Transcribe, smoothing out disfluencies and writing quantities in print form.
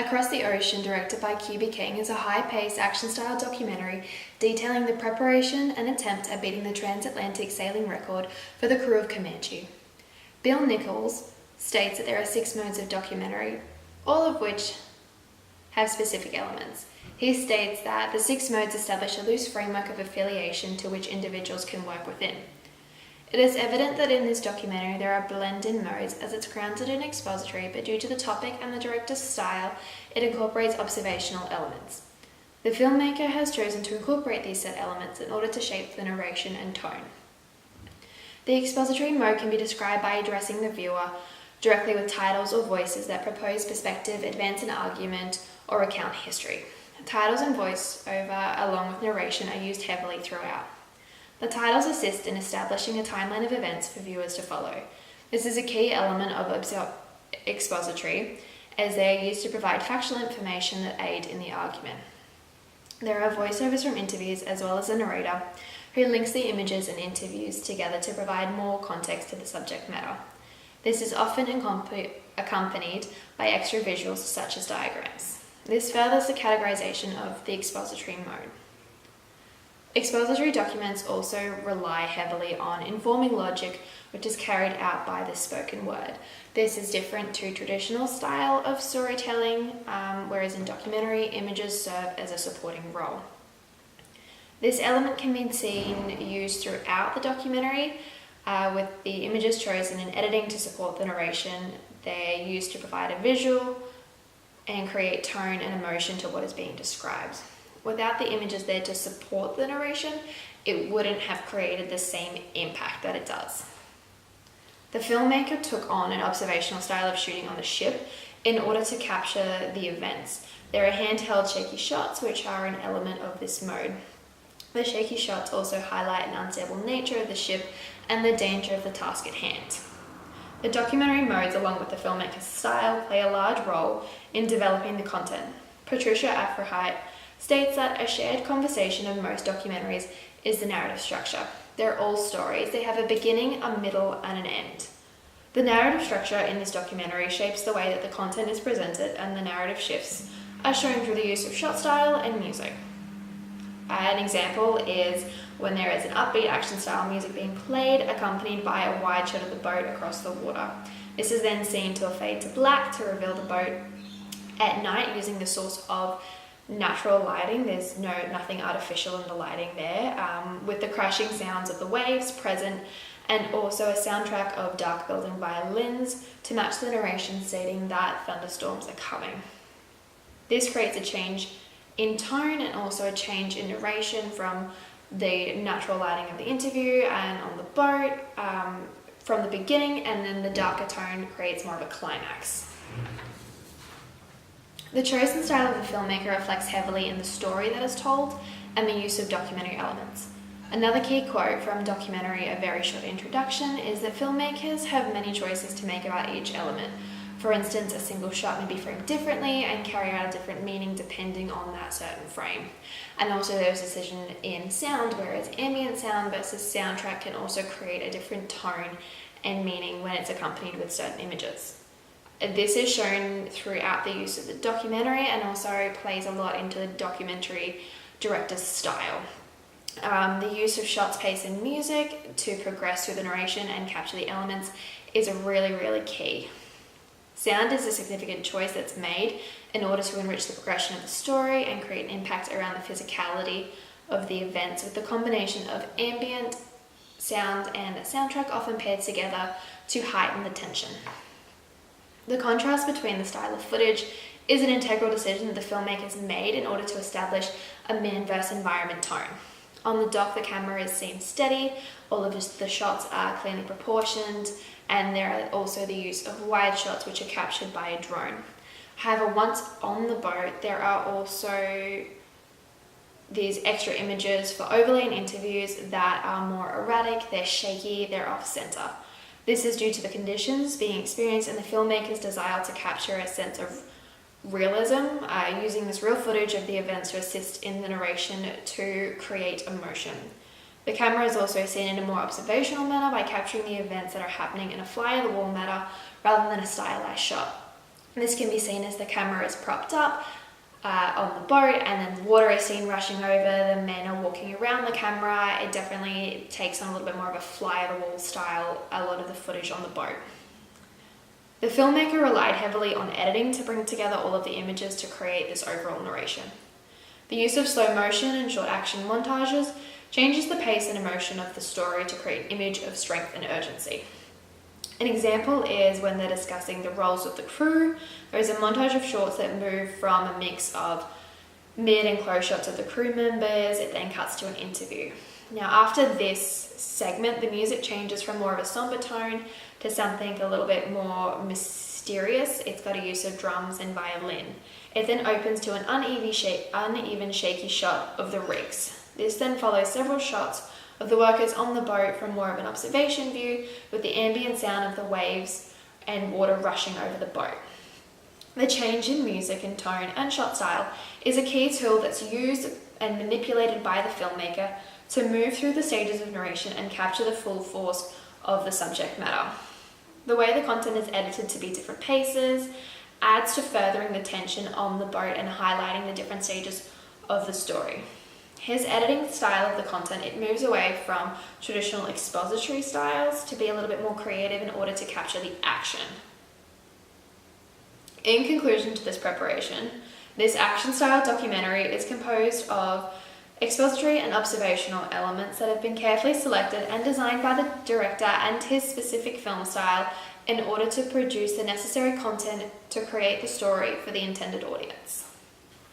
Across the Ocean, directed by KPB, is a high-paced, action-style documentary detailing the preparation and attempt at beating the transatlantic sailing record for the crew of Comanche. Bill Nichols states that there are 6 modes of documentary, all of which have specific elements. He states that the 6 modes establish a loose framework of affiliation to which individuals can work within. It is evident that in this documentary there are blend-in modes, as it's grounded in expository, but due to the topic and the director's style, it incorporates observational elements. The filmmaker has chosen to incorporate these set elements in order to shape the narration and tone. The expository mode can be described by addressing the viewer directly with titles or voices that propose perspective, advance an argument, or recount history. Titles and voiceover, along with narration, are used heavily throughout. The titles assist in establishing a timeline of events for viewers to follow. This is a key element of expository, as they are used to provide factual information that aid in the argument. There are voiceovers from interviews as well as a narrator who links the images and interviews together to provide more context to the subject matter. This is often accompanied by extra visuals such as diagrams. This furthers the categorization of the expository mode. Expository documents also rely heavily on informing logic, which is carried out by the spoken word. This is different to traditional style of storytelling, whereas in documentary, images serve as a supporting role. This element can be seen used throughout the documentary, with the images chosen in editing to support the narration. They're used to provide a visual and create tone and emotion to what is being described. Without the images there to support the narration, it wouldn't have created the same impact that it does. The filmmaker took on an observational style of shooting on the ship in order to capture the events. There are handheld shaky shots, which are an element of this mode. The shaky shots also highlight an unstable nature of the ship and the danger of the task at hand. The documentary modes, along with the filmmaker's style, play a large role in developing the content. Patricia Afrahite states that a shared conversation of most documentaries is the narrative structure. They're all stories. They have a beginning, a middle, and an end. The narrative structure in this documentary shapes the way that the content is presented, and the narrative shifts are shown through the use of shot style and music. An example is when there is an upbeat action-style music being played, accompanied by a wide shot of the boat across the water. This is then seen to a fade to black to reveal the boat at night using the source of natural lighting. There's nothing artificial in the lighting there, with the crashing sounds of the waves present, and also a soundtrack of dark building violins to match the narration stating that thunderstorms are coming. This creates a change in tone and also a change in narration from the natural lighting of the interview and on the boat from the beginning, and then the darker tone creates more of a climax. The chosen style of the filmmaker reflects heavily in the story that is told and the use of documentary elements. Another key quote from documentary A Very Short Introduction is that filmmakers have many choices to make about each element. For instance, a single shot may be framed differently and carry out a different meaning depending on that certain frame. And also there's a decision in sound, whereas ambient sound versus soundtrack can also create a different tone and meaning when it's accompanied with certain images. This is shown throughout the use of the documentary and also plays a lot into the documentary director's style. The use of shots, pace, and music to progress through the narration and capture the elements is really, really key. Sound is a significant choice that's made in order to enrich the progression of the story and create an impact around the physicality of the events, with the combination of ambient sound and a soundtrack often paired together to heighten the tension. The contrast between the style of footage is an integral decision that the filmmakers made in order to establish a man versus environment tone. On the dock, the camera is seen steady, all of the shots are cleanly proportioned, and there are also the use of wide shots which are captured by a drone. However, once on the boat, there are also these extra images for overlay and interviews that are more erratic, they're shaky, they're off-center. This is due to the conditions being experienced and the filmmaker's desire to capture a sense of realism, using this real footage of the events to assist in the narration to create emotion. The camera is also seen in a more observational manner by capturing the events that are happening in a fly-on-the-wall manner rather than a stylized shot. This can be seen as the camera is propped up on the boat, and then water is seen rushing over, the men are walking around the camera. It definitely takes on a little bit more of a fly-on-the-wall style, a lot of the footage on the boat. The filmmaker relied heavily on editing to bring together all of the images to create this overall narration. The use of slow motion and short action montages changes the pace and emotion of the story to create an image of strength and urgency. An example is when they're discussing the roles of the crew. There is a montage of shorts that move from a mix of mid and close shots of the crew members. It then cuts to an interview. Now, after this segment, the music changes from more of a somber tone to something a little bit more mysterious. It's got a use of drums and violin. It then opens to an uneven shaky shot of the rigs. This then follows several shots of the workers on the boat from more of an observation view, with the ambient sound of the waves and water rushing over the boat. The change in music and tone and shot style is a key tool that's used and manipulated by the filmmaker to move through the stages of narration and capture the full force of the subject matter. The way the content is edited to be different paces adds to furthering the tension on the boat and highlighting the different stages of the story. His editing style of the content, it moves away from traditional expository styles to be a little bit more creative in order to capture the action. In conclusion to this preparation, this action style documentary is composed of expository and observational elements that have been carefully selected and designed by the director and his specific film style in order to produce the necessary content to create the story for the intended audience.